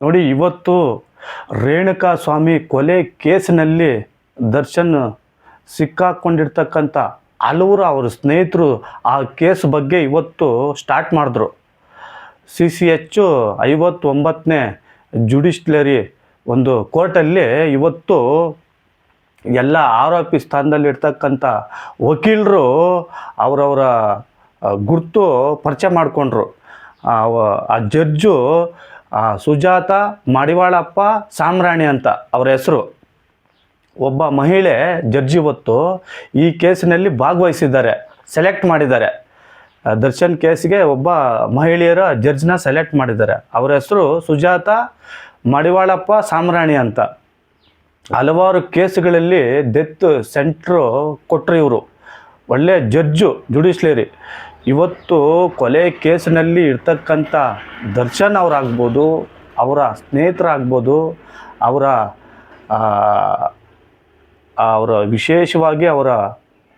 ನೋಡಿ, ಇವತ್ತು ರೇಣುಕಾ ಸ್ವಾಮಿ ಕೊಲೆ ಕೇಸಿನಲ್ಲಿ ದರ್ಶನ್ ಸಿಕ್ಕಾಕೊಂಡಿರ್ತಕ್ಕಂಥ ಹಲವರು ಅವ್ರ ಸ್ನೇಹಿತರು ಆ ಕೇಸ್ ಬಗ್ಗೆ ಇವತ್ತು ಸ್ಟಾರ್ಟ್ ಮಾಡಿದ್ರು. CCH 59ನೇ ಜುಡಿಷಿಯರಿ ಒಂದು ಕೋರ್ಟಲ್ಲಿ ಇವತ್ತು ಎಲ್ಲ ಆರೋಪಿ ಸ್ಥಾನದಲ್ಲಿರ್ತಕ್ಕಂಥ ವಕೀಲರು ಅವರವರ ಗುರುತು ಪರಿಚಯ ಮಾಡಿಕೊಂಡ್ರು. ಆ ಜಡ್ಜು ಸುಜಾತ ಮಡಿವಾಳಪ್ಪ ಸಾಮ್ರಾಣಿ ಅಂತ ಅವರ ಹೆಸರು. ಒಬ್ಬ ಮಹಿಳೆ ಜಡ್ಜ್ ಇವತ್ತು ಈ ಕೇಸಿನಲ್ಲಿ ಭಾಗವಹಿಸಿದ್ದಾರೆ, ಸೆಲೆಕ್ಟ್ ಮಾಡಿದ್ದಾರೆ. ದರ್ಶನ್ ಕೇಸ್ಗೆ ಒಬ್ಬ ಮಹಿಳೆಯರ ಜಡ್ಜ್ನ ಸೆಲೆಕ್ಟ್ ಮಾಡಿದ್ದಾರೆ. ಅವರ ಹೆಸರು ಸುಜಾತ ಮಡಿವಾಳಪ್ಪ ಸಾಮ್ರಾಣಿ ಅಂತ. ಹಲವಾರು ಕೇಸುಗಳಲ್ಲಿ ಡೆತ್ ಸೆಂಟ್ರು ಕೊಟ್ಟರು ಇವರು. ಒಳ್ಳೆ ಜಡ್ಜು, ಜುಡಿಷಿಯರಿ. ಇವತ್ತು ಕೊಲೆ ಕೇಸಿನಲ್ಲಿ ಇರ್ತಕ್ಕಂಥ ದರ್ಶನ್ ಅವರಾಗ್ಬೋದು, ಅವರ ಸ್ನೇಹಿತರಾಗ್ಬೋದು, ಅವರ ವಿಶೇಷವಾಗಿ ಅವರ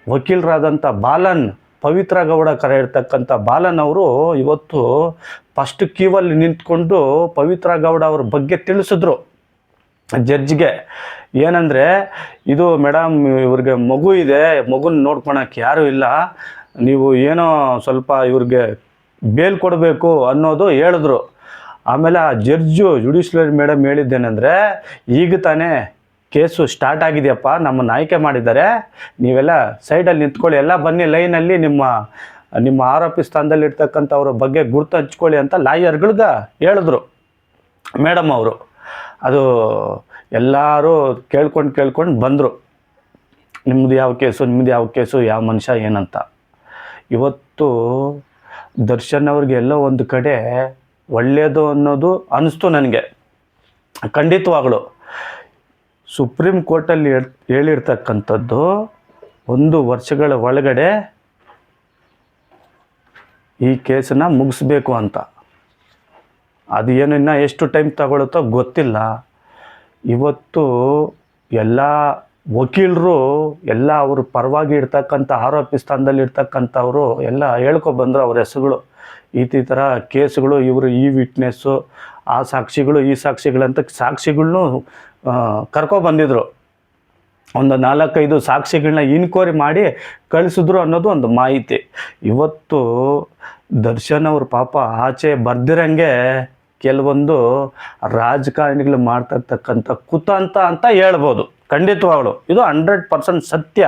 ವಕೀಲರಾದಂಥ ಬಾಲನ್, ಪವಿತ್ರ ಗೌಡ ಕರೆ ಇರ್ತಕ್ಕಂಥ ಬಾಲನ್ ಅವರು ಇವತ್ತು ಫಸ್ಟ್ ಕ್ಯೂವಲ್ಲಿ ನಿಂತ್ಕೊಂಡು ಪವಿತ್ರ ಗೌಡ ಅವ್ರ ಬಗ್ಗೆ ತಿಳಿಸಿದ್ರು ಜಡ್ಜ್ಗೆ. ಏನಂದರೆ, ಇದು ಮೇಡಮ್ ಇವ್ರಿಗೆ ಮಗು ಇದೆ, ಮಗುನ ನೋಡ್ಕೊಳಕ್ಕೆ ಯಾರೂ ಇಲ್ಲ, ನೀವು ಏನೋ ಸ್ವಲ್ಪ ಇವ್ರಿಗೆ ಬೇಲ್ ಕೊಡಬೇಕು ಅನ್ನೋದು ಹೇಳಿದ್ರು. ಆಮೇಲೆ ಆ ಜಡ್ಜು ಜುಡಿಷಿಯರಿ ಮೇಡಮ್ ಹೇಳಿದ್ದೇನೆಂದರೆ, ಈಗ ತಾನೇ ಕೇಸು ಸ್ಟಾರ್ಟ್ ಆಗಿದೆಯಪ್ಪ, ನಮ್ಮನ್ನು ಆಯ್ಕೆ ಮಾಡಿದ್ದಾರೆ, ನೀವೆಲ್ಲ ಸೈಡಲ್ಲಿ ನಿಂತ್ಕೊಳ್ಳಿ, ಎಲ್ಲ ಬನ್ನಿ ಲೈನಲ್ಲಿ, ನಿಮ್ಮ ಆರೋಪಿ ಸ್ಥಾನದಲ್ಲಿ ಇರ್ತಕ್ಕಂಥವ್ರ ಬಗ್ಗೆ ಗುರುತು ಹಂಚ್ಕೊಳ್ಳಿ ಅಂತ ಲಾಯರ್ಗಳ್ಗೆ ಹೇಳಿದ್ರು ಮೇಡಮ್ ಅವರು. ಅದು ಎಲ್ಲರೂ ಕೇಳ್ಕೊಂಡು ಬಂದರು, ನಿಮ್ಮದು ಯಾವ ಕೇಸು, ಯಾವ ಮನುಷ್ಯ ಏನಂತ. ಇವತ್ತು ದರ್ಶನ್ ಅವ್ರಿಗೆ ಎಲ್ಲೋ ಒಂದು ಕಡೆ ಒಳ್ಳೆಯದು ಅನ್ನೋದು ಅನ್ನಿಸ್ತು ನನಗೆ. ಖಂಡಿತವಾಗಲು ಸುಪ್ರೀಂ ಕೋರ್ಟಲ್ಲಿ ಹೇಳಿರ್ತಕ್ಕಂಥದ್ದು 1 ವರ್ಷಗಳ ಒಳಗಡೆ ಈ ಕೇಸನ್ನು ಮುಗಿಸ್ಬೇಕು ಅಂತ. ಅದು ಏನು ಇನ್ನೂ ಎಷ್ಟು ಟೈಮ್ ತಗೊಳುತ್ತೋ ಗೊತ್ತಿಲ್ಲ. ಇವತ್ತು ಎಲ್ಲ ವಕೀಲರು ಎಲ್ಲ ಅವ್ರ ಪರವಾಗಿ ಇರ್ತಕ್ಕಂಥ ಆರೋಪಿ ಸ್ಥಾನದಲ್ಲಿ ಇರ್ತಕ್ಕಂಥವರು ಎಲ್ಲ ಹೇಳ್ಕೊಬಂದರು ಅವ್ರ ಹೆಸರುಗಳು. ಈ ಥರ ಕೇಸುಗಳು, ಇವರು ಈ ವಿಟ್ನೆಸ್ಸು, ಆ ಸಾಕ್ಷಿಗಳು, ಈ ಸಾಕ್ಷಿಗಳಂತ ಸಾಕ್ಷಿಗಳನ್ನೂ ಕರ್ಕೊಬಂದಿದ್ರು. ಒಂದು 4-5 ಸಾಕ್ಷಿಗಳನ್ನ ಇನ್ಕ್ವೈರಿ ಮಾಡಿ ಕಳಿಸಿದ್ರು ಅನ್ನೋದು ಒಂದು ಮಾಹಿತಿ. ಇವತ್ತು ದರ್ಶನ್ ಅವ್ರ ಪಾಪ ಆಚೆ ಬರ್ದಿರಂಗೆ ಕೆಲವೊಂದು ರಾಜಕಾರಣಿಗಳು ಮಾಡ್ತಿರ್ತಕ್ಕಂಥ ಕುತಂತ್ರ ಅಂತ ಹೇಳ್ಬೋದು. ಖಂಡಿತವಾಗಲು ಇದು 100% ಸತ್ಯ.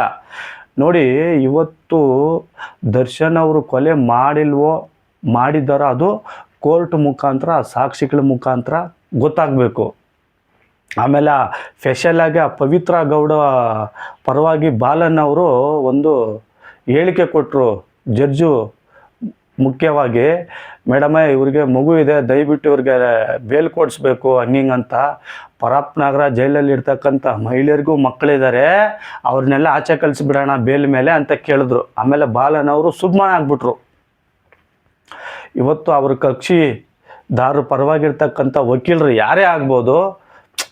ನೋಡಿ, ಇವತ್ತು ದರ್ಶನ್ ಅವರು ಕೊಲೆ ಮಾಡಿದಾರೋ ಅದು ಕೋರ್ಟ್ ಮುಖಾಂತರ, ಸಾಕ್ಷಿಗಳ ಮುಖಾಂತರ ಗೊತ್ತಾಗಬೇಕು. ಆಮೇಲೆ ಸ್ಪೆಷಲಾಗಿ ಆ ಪವಿತ್ರ ಗೌಡ ಪರವಾಗಿ ಬಾಲನ್ ಅವರು ಒಂದು ಹೇಳಿಕೆ ಕೊಟ್ಟರು ಜಡ್ಜು. ಮುಖ್ಯವಾಗಿ, ಮೇಡಮೇ ಇವ್ರಿಗೆ ಮಗು ಇದೆ, ದಯವಿಟ್ಟು ಇವ್ರಿಗೆ ಬೇಲ್ ಕೊಡಿಸ್ಬೇಕು ಹಂಗಿಂಗಂತ. ಪರಪ್ಪ ನಗರ ಜೈಲಲ್ಲಿ ಇರ್ತಕ್ಕಂಥ ಮಹಿಳೆಯರಿಗೂ ಮಕ್ಕಳಿದ್ದಾರೆ, ಅವ್ರನ್ನೆಲ್ಲ ಆಚೆ ಕಳಿಸ್ಬಿಡೋಣ ಬೇಲ್ ಮೇಲೆ ಅಂತ ಕೇಳಿದ್ರು. ಆಮೇಲೆ ಬಾಲನ್ ಅವರು ಸುಮ್ಮನೆ ಆಗ್ಬಿಟ್ರು. ಇವತ್ತು ಅವ್ರ ಕಕ್ಷಿದಾರರ ಪರವಾಗಿರ್ತಕ್ಕಂಥ ವಕೀಲರು ಯಾರೇ ಆಗ್ಬೋದು,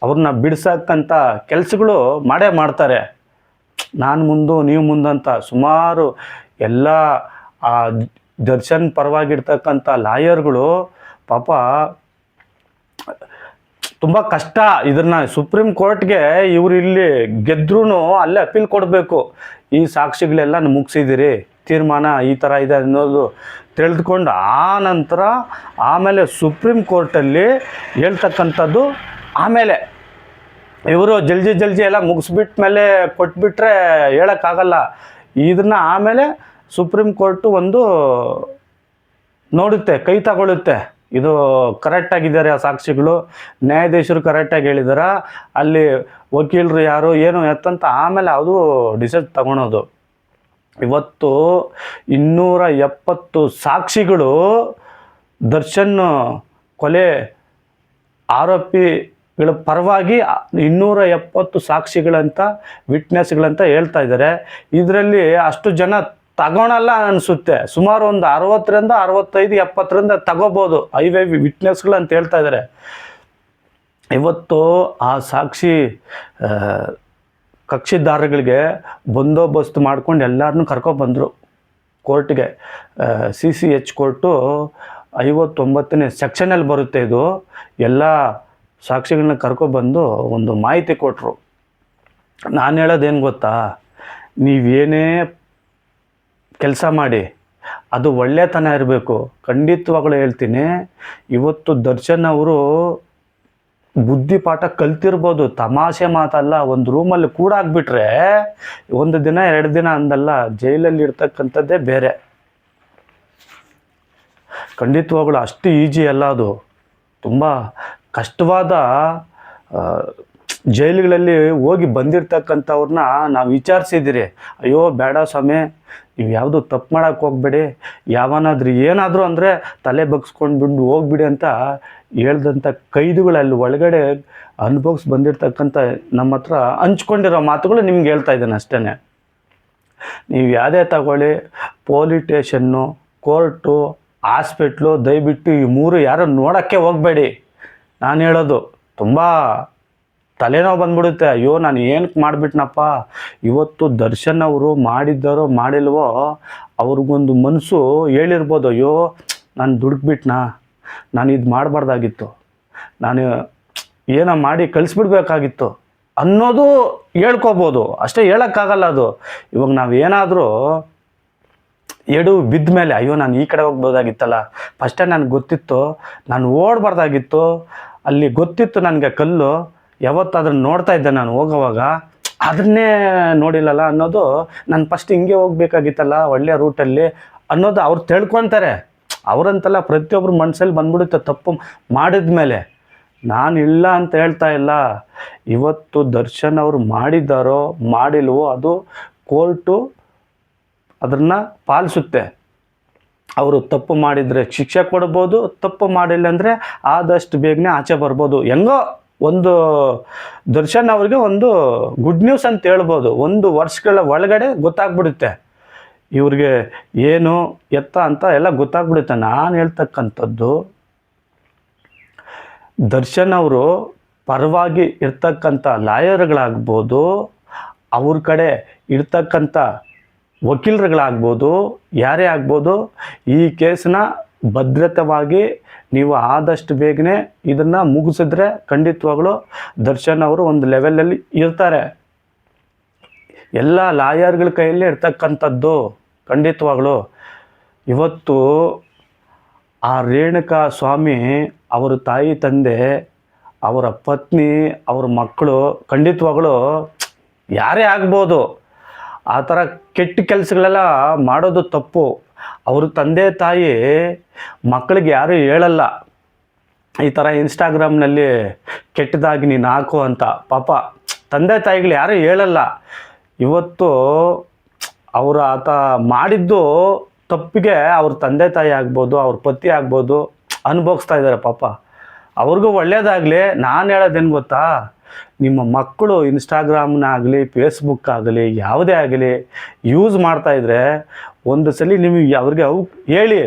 ಅವ್ರನ್ನ ಬಿಡ್ಸಕ್ಕಂಥ ಕೆಲಸಗಳು ಮಾಡೇ ಮಾಡ್ತಾರೆ. ನಾನು ಮುಂದು ನೀವು ಮುಂದಂತ ಸುಮಾರು ಎಲ್ಲ ಆ ದರ್ಶನ್ ಪರವಾಗಿರ್ತಕ್ಕಂಥ ಲಾಯರ್ಗಳು ಪಾಪ ತುಂಬ ಕಷ್ಟ. ಇದನ್ನು ಸುಪ್ರೀಂ ಕೋರ್ಟ್ಗೆ ಇವರು ಇಲ್ಲಿ ಗೆದ್ರೂ ಅಲ್ಲೇ ಅಪೀಲ್ ಕೊಡಬೇಕು. ಈ ಸಾಕ್ಷಿಗಳೆಲ್ಲ ಮುಗಿಸಿದಿರಿ, ತೀರ್ಮಾನ ಈ ಥರ ಇದೆ ಅನ್ನೋದು ತಿಳಿದುಕೊಂಡು ಆಮೇಲೆ ಸುಪ್ರೀಂ ಕೋರ್ಟಲ್ಲಿ ಹೇಳ್ತಕ್ಕಂಥದ್ದು. ಆಮೇಲೆ ಇವರು ಜಲ್ದಿ ಎಲ್ಲ ಮುಗಿಸ್ಬಿಟ್ಟ ಮೇಲೆ ಕೊಟ್ಬಿಟ್ರೆ ಹೇಳೋಕ್ಕಾಗಲ್ಲ. ಇದನ್ನು ಆಮೇಲೆ ಸುಪ್ರೀಂ ಕೋರ್ಟು ಒಂದು ನೋಡುತ್ತೆ, ಕೈ ತಗೊಳ್ಳುತ್ತೆ, ಇದು ಕರೆಕ್ಟಾಗಿದ್ದಾರೆ ಆ ಸಾಕ್ಷಿಗಳು, ನ್ಯಾಯಾಧೀಶರು ಕರೆಕ್ಟಾಗಿ ಹೇಳಿದಾರ, ಅಲ್ಲಿ ವಕೀಲರು ಯಾರು ಏನು ಎತ್ತಂತ ಆಮೇಲೆ ಅದು ಡಿಸಿಷನ್ ತಗೊಳೋದು. ಇವತ್ತು 270 ಸಾಕ್ಷಿಗಳು ದರ್ಶನ್ ಕೊಲೆ ಆರೋಪಿಗಳ ಪರವಾಗಿ 270 ಸಾಕ್ಷಿಗಳಂತ, ವಿಟ್ನೆಸ್ಗಳಂತ ಹೇಳ್ತಾ ಇದ್ದಾರೆ. ಇದರಲ್ಲಿ ಅಷ್ಟು ಜನ ತಗೊಳಲ್ಲ ಅನಿಸುತ್ತೆ. ಸುಮಾರು ಒಂದು 60ರಿಂದ 65, 70ರಿಂದ ತಗೋಬೋದು ವಿಟ್ನೆಸ್ಗಳು ಅಂತ ಹೇಳ್ತಾ ಇದ್ದಾರೆ. ಇವತ್ತು ಆ ಕಕ್ಷಿದಾರಗಳಿಗೆ ಬಂದೋಬಸ್ತ್ ಮಾಡ್ಕೊಂಡು ಎಲ್ಲರನ್ನೂ ಕರ್ಕೊಬಂದರು ಕೋರ್ಟ್ಗೆ. CCH ಕೋರ್ಟು 59ನೇ ಸೆಕ್ಷನಲ್ಲಿ ಬರುತ್ತೆ. ಇದು ಎಲ್ಲ ಸಾಕ್ಷಿಗಳನ್ನ ಕರ್ಕೊಬಂದು ಒಂದು ಮಾಹಿತಿ ಕೊಟ್ಟರು. ನಾನು ಹೇಳೋದೇನು ಗೊತ್ತಾ, ನೀವೇನೇ ಕೆಲಸ ಮಾಡಿ ಅದು ಒಳ್ಳೆತನ ಇರಬೇಕು. ಖಂಡಿತವಾಗ್ಲೂ ಹೇಳ್ತೀನಿ, ಇವತ್ತು ದರ್ಶನ್ ಅವರು ಬುದ್ಧಿಪಾಠ ಕಲ್ತಿರ್ಬೋದು, ತಮಾಷೆ ಮಾತಲ್ಲ. ಒಂದು ರೂಮಲ್ಲಿ ಕೂಡ ಆಗಿಬಿಟ್ರೆ 1 ದಿನ 2 ದಿನ ಅಂದಲ್ಲ, ಜೈಲಲ್ಲಿ ಇರ್ತಕ್ಕಂಥದ್ದೇ ಬೇರೆ. ಖಂಡಿತವಾಗ್ಲೂ ಅಷ್ಟು ಈಜಿ ಅಲ್ಲ, ಅದು ತುಂಬ ಕಷ್ಟವಾದ ಜೈಲುಗಳಲ್ಲಿ ಹೋಗಿ ಬಂದಿರ್ತಕ್ಕಂಥವ್ರನ್ನ ನಾವು ವಿಚಾರಿಸಿದ್ದೀರಿ. ಅಯ್ಯೋ ಬೇಡ ಸ್ವಾಮಿ, ನೀವು ಯಾವುದು ತಪ್ಪು ಮಾಡೋಕ್ಕೆ ಹೋಗ್ಬೇಡಿ, ಯಾವನಾದ್ರೂ ಏನಾದರೂ ಅಂದರೆ ತಲೆ ಬಗ್ಸ್ಕೊಂಡು ಬಿಟ್ಟು ಹೋಗ್ಬಿಡಿ ಅಂತ ಹೇಳ್ದಂಥ ಕೈದಿಗಳಲ್ಲಿ ಒಳಗಡೆ ಅನುಭವಿಸಿ ಬಂದಿರತಕ್ಕಂಥ ನಮ್ಮ ಹತ್ರ ಹಂಚ್ಕೊಂಡಿರೋ ಮಾತುಗಳು ನಿಮ್ಗೆ ಹೇಳ್ತಾ ಇದ್ದೇನೆ ಅಷ್ಟೇ. ನೀವು ಯಾವುದೇ ತಗೊಳ್ಳಿ, ಪೊಲೀಸ್ ಸ್ಟೇಷನ್ನು, ಕೋರ್ಟು, ಹಾಸ್ಪಿಟ್ಲು, ದಯವಿಟ್ಟು ಈ 3 ಯಾರು ನೋಡೋಕ್ಕೆ ಹೋಗಬೇಡಿ. ನಾನು ಹೇಳೋದು ತುಂಬ ತಲೆನೋವು ಬಂದ್ಬಿಡುತ್ತೆ. ಅಯ್ಯೋ ನಾನು ಏನಕ್ಕೆ ಮಾಡಿಬಿಟ್ನಪ್ಪ. ಇವತ್ತು ದರ್ಶನ್ ಅವರು ಮಾಡಿದ್ದಾರೋ ಮಾಡಿಲ್ವೋ, ಅವ್ರಿಗೊಂದು ಮನಸ್ಸು ಹೇಳಿರ್ಬೋದು, ಅಯ್ಯೋ ನಾನು ದುಡುಕ್ಬಿಟ್ನಾ, ನಾನು ಇದು ಮಾಡಬಾರ್ದಾಗಿತ್ತು, ನಾನು ಏನೋ ಮಾಡಿ ಕಳಿಸ್ಬಿಡ್ಬೇಕಾಗಿತ್ತು ಅನ್ನೋದು ಹೇಳ್ಕೊಬೋದು. ಅಷ್ಟೇ, ಹೇಳೋಕ್ಕಾಗಲ್ಲ ಅದು. ಇವಾಗ ನಾವೇನಾದರೂ ಎಡು ಬಿದ್ದ ಮೇಲೆ ಅಯ್ಯೋ ನಾನು ಈ ಕಡೆ ಹೋಗ್ಬೋದಾಗಿತ್ತಲ್ಲ, ಫಸ್ಟೇ ನನಗೆ ಗೊತ್ತಿತ್ತು, ನಾನು ಓಡಬಾರ್ದಾಗಿತ್ತು, ಅಲ್ಲಿ ಗೊತ್ತಿತ್ತು ನನಗೆ ಕಲ್ಲು, ಯಾವತ್ತಾದ್ರೂ ನೋಡ್ತಾ ಇದ್ದೆ ನಾನು ಹೋಗೋವಾಗ, ಅದನ್ನೇ ನೋಡಿಲ್ಲಲ್ಲ ಅನ್ನೋದು, ನಾನು ಫಸ್ಟ್ ಹಿಂಗೆ ಹೋಗ್ಬೇಕಾಗಿತ್ತಲ್ಲ ಒಳ್ಳೆಯ ರೂಟಲ್ಲಿ ಅನ್ನೋದು ಅವ್ರು ತಿಳ್ಕೊತಾರೆ. ಅವರಂತಲ್ಲ, ಪ್ರತಿಯೊಬ್ಬರು ಮನಸ್ಸಲ್ಲಿ ಬಂದ್ಬಿಡುತ್ತೆ ತಪ್ಪು ಮಾಡಿದ ಮೇಲೆ. ನಾನು ಇಲ್ಲ ಅಂತ ಹೇಳ್ತಾ ಇಲ್ಲ. ಇವತ್ತು ದರ್ಶನ್ ಅವರು ಮಾಡಿದ್ದಾರೋ ಮಾಡಿಲ್ವೋ ಅದು ಕೋರ್ಟು ಅದನ್ನು ಪಾಲಿಸುತ್ತೆ. ಅವರು ತಪ್ಪು ಮಾಡಿದರೆ ಶಿಕ್ಷೆ ಕೊಡ್ಬೋದು, ತಪ್ಪು ಮಾಡಿಲ್ಲ ಅಂದರೆ ಆದಷ್ಟು ಬೇಗನೆ ಆಚೆ ಬರ್ಬೋದು. ಹೆಂಗೋ ಒಂದು ದರ್ಶನ್ ಅವ್ರಿಗೆ ಒಂದು ಗುಡ್ ನ್ಯೂಸ್ ಅಂತ ಹೇಳ್ಬೋದು. 1 ವರ್ಷಗಳ ಒಳಗಡೆ ಗೊತ್ತಾಗ್ಬಿಡುತ್ತೆ ಇವ್ರಿಗೆ ಏನು ಎತ್ತ ಅಂತ ಎಲ್ಲ ಗೊತ್ತಾಗ್ಬಿಡುತ್ತೆ. ನಾನು ಹೇಳ್ತಕ್ಕಂಥದ್ದು, ದರ್ಶನ್ ಅವರು ಪರವಾಗಿ ಇರ್ತಕ್ಕಂಥ ಲಾಯರ್ಗಳಾಗ್ಬೋದು, ಅವ್ರ ಕಡೆ ಇರ್ತಕ್ಕಂಥ ವಕೀಲರುಗಳಾಗ್ಬೋದು, ಯಾರೇ ಆಗ್ಬೋದು, ಈ ಕೇಸನ್ನ ಭದ್ರತವಾಗಿ ನೀವು ಆದಷ್ಟು ಬೇಗನೆ ಇದನ್ನು ಮುಗಿಸಿದ್ರೆ ಖಂಡಿತವಾಗ್ಲೂ ದರ್ಶನ್ ಅವರು ಒಂದು ಲೆವೆಲಲ್ಲಿ ಇರ್ತಾರೆ. ಎಲ್ಲ ಲಾಯರ್ಗಳ ಕೈಯಲ್ಲಿ ಇರ್ತಕ್ಕಂಥದ್ದು ಖಂಡಿತವಾಗ್ಲೂ. ಇವತ್ತು ಆ ರೇಣುಕಾ ಸ್ವಾಮಿ, ಅವರ ತಾಯಿ ತಂದೆ, ಅವರ ಪತ್ನಿ, ಅವ್ರ ಮಕ್ಕಳು, ಖಂಡಿತವಾಗ್ಲೂ ಯಾರೇ ಆಗ್ಬೋದು, ಆ ಥರ ಕೆಟ್ಟ ಕೆಲಸಗಳೆಲ್ಲ ಮಾಡೋದು ತಪ್ಪು. ಅವ್ರ ತಂದೆ ತಾಯಿ ಮಕ್ಕಳಿಗೆ ಯಾರೂ ಹೇಳಲ್ಲ, ಈ ಥರ ಇನ್ಸ್ಟಾಗ್ರಾಮ್ನಲ್ಲಿ ಕೆಟ್ಟದಾಗಿ ನೀನು ಹಾಕು ಅಂತ. ಪಾಪ ತಂದೆ ತಾಯಿಗಳು ಯಾರೂ ಹೇಳಲ್ಲ. ಇವತ್ತು ಅವರು ಆತ ಮಾಡಿದ್ದು ತಪ್ಪಿಗೆ ಅವ್ರ ತಂದೆ ತಾಯಿ ಆಗ್ಬೋದು, ಅವ್ರ ಪತಿ ಆಗ್ಬೋದು, ಅನುಭವಿಸ್ತಾ ಇದ್ದಾರೆ ಪಾಪ. ಅವ್ರಿಗೂ ಒಳ್ಳೆಯದಾಗಲಿ. ನಾನು ಹೇಳೋದೇನು ಗೊತ್ತಾ, ನಿಮ್ಮ ಮಕ್ಕಳು ಇನ್ಸ್ಟಾಗ್ರಾಮ್ನಾಗಲಿ ಫೇಸ್ಬುಕ್ ಆಗಲಿ ಯಾವುದೇ ಆಗಲಿ ಯೂಸ್ ಮಾಡ್ತಾಯಿದ್ರೆ ಒಂದು ಸಲ ನಿಮಗೆ ಅವ್ರಿಗೆ ಹೇಳಿ,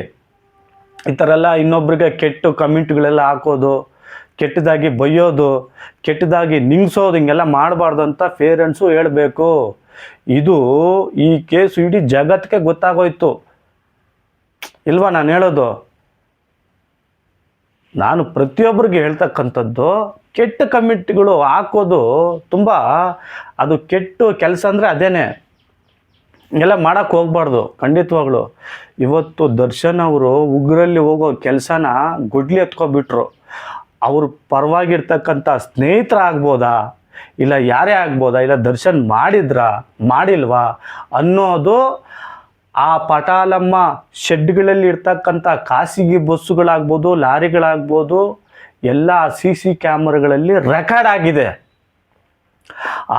ಈ ಥರ ಎಲ್ಲ ಇನ್ನೊಬ್ರಿಗೆ ಕೆಟ್ಟ ಕಮೆಂಟ್ಗಳೆಲ್ಲ ಹಾಕೋದು, ಕೆಟ್ಟದಾಗಿ ಬೈಯೋದು, ಕೆಟ್ಟದಾಗಿ ನಿಂಗಿಸೋದು, ಹಿಂಗೆಲ್ಲ ಮಾಡಬಾರ್ದು ಅಂತ ಪೇರೆಂಟ್ಸು ಹೇಳಬೇಕು. ಇದು ಈ ಕೇಸು ಇಡೀ ಜಗತ್ತಿಗೆ ಗೊತ್ತಾಗೋಯ್ತು ಇಲ್ವಾ ನಾನು ಹೇಳೋದು. ನಾನು ಪ್ರತಿಯೊಬ್ಬರಿಗೆ ಹೇಳ್ತಕ್ಕಂಥದ್ದು, ಕೆಟ್ಟ ಕಮೆಂಟ್ಗಳು ಹಾಕೋದು ತುಂಬ ಅದು ಕೆಟ್ಟ ಕೆಲಸ ಅಂದರೆ ಅದೇನೆ. ಹಿಂಗೆಲ್ಲ ಮಾಡೋಕ್ಕೆ ಹೋಗ್ಬಾರ್ದು ಖಂಡಿತವಾಗ್ಲು. ಇವತ್ತು ದರ್ಶನ್ ಅವರು ಉಗ್ರಲ್ಲಿ ಹೋಗೋ ಕೆಲಸನ ಗುಡ್ಲಿ ಎತ್ಕೊಬಿಟ್ರು. ಅವ್ರ ಪರವಾಗಿರ್ತಕ್ಕಂಥ ಸ್ನೇಹಿತರ ಆಗ್ಬೋದಾ, ಇಲ್ಲ ಯಾರೇ ಆಗ್ಬೋದಾ, ಇಲ್ಲ ದರ್ಶನ್ ಮಾಡಿದ್ರಾ ಮಾಡಿಲ್ವಾ ಅನ್ನೋದು ಆ ಪಟಾಲಮ್ಮ ಶೆಡ್ಗಳಲ್ಲಿ ಇರ್ತಕ್ಕಂಥ ಖಾಸಗಿ ಬಸ್ಸುಗಳಾಗ್ಬೋದು, ಲಾರಿಗಳಾಗ್ಬೋದು, ಎಲ್ಲ CC ಕ್ಯಾಮ್ರಾಗಳಲ್ಲಿ ರೆಕಾರ್ಡ್ ಆಗಿದೆ.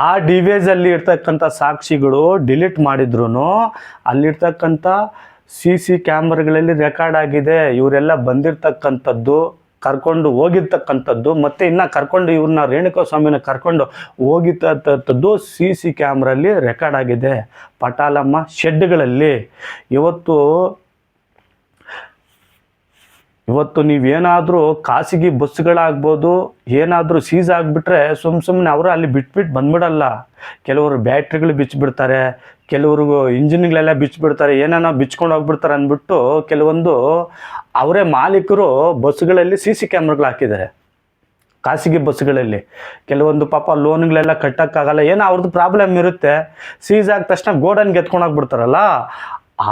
ಆ ಡಿವೈಸಲ್ಲಿ ಇರ್ತಕ್ಕಂಥ ಸಾಕ್ಷಿಗಳು ಡಿಲೀಟ್ ಮಾಡಿದ್ರು ಅಲ್ಲಿರ್ತಕ್ಕಂಥ CC ಕ್ಯಾಮ್ರಾಗಳಲ್ಲಿ ರೆಕಾರ್ಡ್ ಆಗಿದೆ. ಇವರೆಲ್ಲ ಬಂದಿರತಕ್ಕಂಥದ್ದು, ಕರ್ಕೊಂಡು ಹೋಗಿರ್ತಕ್ಕಂಥದ್ದು, ಮತ್ತು ಇನ್ನು ಕರ್ಕೊಂಡು ಇವ್ರನ್ನ ರೇಣುಕಾ ಸ್ವಾಮಿನ ಕರ್ಕೊಂಡು ಹೋಗಿರ್ತಕ್ಕಂಥದ್ದು CC ಕ್ಯಾಮ್ರಲ್ಲಿ ರೆಕಾರ್ಡ್ ಆಗಿದೆ ಪಟಾಲಮ್ಮ ಶೆಡ್ಗಳಲ್ಲಿ. ಇವತ್ತು ನೀವೇನಾದರೂ ಖಾಸಗಿ ಬಸ್ಸುಗಳಾಗ್ಬೋದು ಏನಾದರೂ ಸೀಸ್ ಆಗಿಬಿಟ್ರೆ ಸುಮ್ಮನೆ ಅವರು ಅಲ್ಲಿ ಬಿಟ್ಬಿಟ್ಟು ಬಂದ್ಬಿಡಲ್ಲ. ಕೆಲವರು ಬ್ಯಾಟ್ರಿಗಳು ಬಿಚ್ಚಿಬಿಡ್ತಾರೆ, ಕೆಲವ್ರಿಗೂ ಇಂಜಿನ್ಗಳೆಲ್ಲ ಬಿಚ್ಚಿಬಿಡ್ತಾರೆ, ಏನೇನೋ ಬಿಚ್ಕೊಂಡು ಹೋಗ್ಬಿಡ್ತಾರೆ ಅಂದ್ಬಿಟ್ಟು ಕೆಲವೊಂದು ಅವರೇ ಮಾಲೀಕರು ಬಸ್ಸುಗಳಲ್ಲಿ CC ಕ್ಯಾಮ್ರಾಗಳು ಹಾಕಿದ್ದಾರೆ. ಖಾಸಗಿ ಬಸ್ಗಳಲ್ಲಿ. ಕೆಲವೊಂದು ಪಾಪ ಲೋನ್ಗಳೆಲ್ಲ ಕಟ್ಟೋಕ್ಕಾಗಲ್ಲ, ಏನೋ ಅವ್ರದ್ದು ಪ್ರಾಬ್ಲಮ್ ಇರುತ್ತೆ. ಸೀಸ್ ಆದ ತಕ್ಷಣ ಗೋಡನ್ಗೆ ಎತ್ಕೊಂಡೋಗ್ಬಿಡ್ತಾರಲ್ಲ,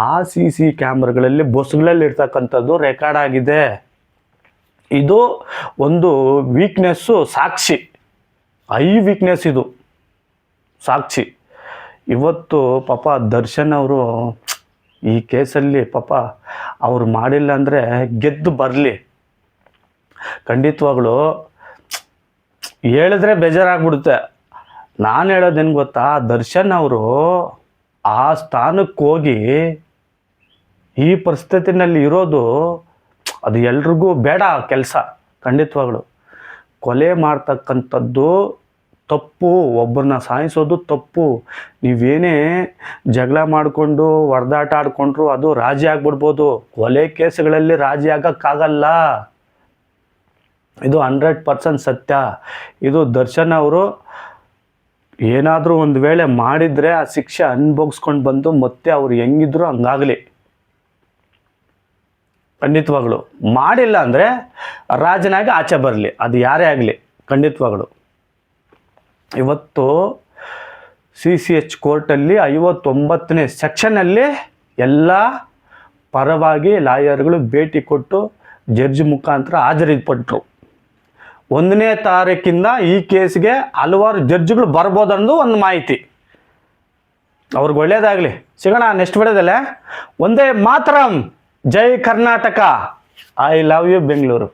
ಆ CC ಕ್ಯಾಮ್ರಾಗಳಲ್ಲಿ ಬಸ್ಗಳಲ್ಲಿ ಇರ್ತಕ್ಕಂಥದ್ದು ರೆಕಾರ್ಡ್ ಆಗಿದೆ. ಇದು ಒಂದು ವೀಕ್ನೆಸ್ಸು, ಸಾಕ್ಷಿ, ವೀಕ್ನೆಸ್ ಇದು ಸಾಕ್ಷಿ. ಇವತ್ತು ಪಾಪ ದರ್ಶನ್ ಅವರು ಈ ಕೇಸಲ್ಲಿ ಪಾಪ ಅವ್ರು ಮಾಡಿಲ್ಲ ಅಂದರೆ ಗೆದ್ದು ಬರಲಿ. ಖಂಡಿತವಾಗ್ಲೂ ಹೇಳಿದ್ರೆ ಬೇಜಾರಾಗ್ಬಿಡುತ್ತೆ. ನಾನು ಹೇಳೋದೇನು ಗೊತ್ತಾ, ದರ್ಶನ್ ಅವರು ಆ ಸ್ಥಾನಕ್ಕೆ ಹೋಗಿ ಈ ಪರಿಸ್ಥಿತಿನಲ್ಲಿ ಇರೋದು ಅದು ಎಲ್ರಿಗೂ ಬೇಡ ಕೆಲಸ. ಖಂಡಿತವಾಗ್ಲು ಕೊಲೆ ಮಾಡ್ತಕ್ಕಂಥದ್ದು ತಪ್ಪು, ಒಬ್ಬರನ್ನ ಸಾಯಿಸೋದು ತಪ್ಪು. ನೀವೇನೇ ಜಗಳ ಮಾಡಿಕೊಂಡು ಹೊಡೆದಾಟ ಆಡಿಕೊಂಡ್ರು ಅದು ರಾಜಿ ಆಗ್ಬಿಡ್ಬೋದು. ಕೊಲೆ ಕೇಸುಗಳಲ್ಲಿ ರಾಜಿ ಆಗೋಕ್ಕಾಗಲ್ಲ. ಇದು 100% ಸತ್ಯ. ಇದು ದರ್ಶನ್ ಅವರು ಏನಾದರೂ ಒಂದು ವೇಳೆ ಮಾಡಿದರೆ ಆ ಶಿಕ್ಷೆ ಅನುಭವಿಸ್ಕೊಂಡು ಬಂದು ಮತ್ತೆ ಅವ್ರು ಹೆಂಗಿದ್ರು ಹಂಗಾಗಲಿ. ಖಂಡಿತವಾಗ್ಲು ಮಾಡಿಲ್ಲ ಅಂದರೆ ರಾಜನಾಗಿ ಆಚೆ ಬರಲಿ, ಅದು ಯಾರೇ ಆಗಲಿ. ಖಂಡಿತವಾಗ್ಲು ಇವತ್ತು CCH ಕೋರ್ಟಲ್ಲಿ 59ನೇ ಸೆಕ್ಷನಲ್ಲಿ ಎಲ್ಲ ಪರವಾಗಿ ಲಾಯರ್ಗಳು ಭೇಟಿ ಕೊಟ್ಟು ಜಡ್ಜ್ ಮುಖಾಂತರ ಹಾಜರಿಪಟ್ಟರು. 1ನೇ ತಾರೀಕಿಂದ ಈ ಕೇಸ್ಗೆ ಹಲವಾರು ಜಡ್ಜ್ಗಳು ಬರ್ಬೋದನ್ನೋದು ಒಂದು ಮಾಹಿತಿ. ಅವ್ರಿಗೆ ಒಳ್ಳೇದಾಗಲಿ. ಸಿಗೋಣ ನೆಕ್ಸ್ಟ್ ವಿಡಿಯೋದಲ್ಲೇ. ಒಂದೇ ಮಾತರಂ. ಜೈ Karnataka. I love you Bengaluru.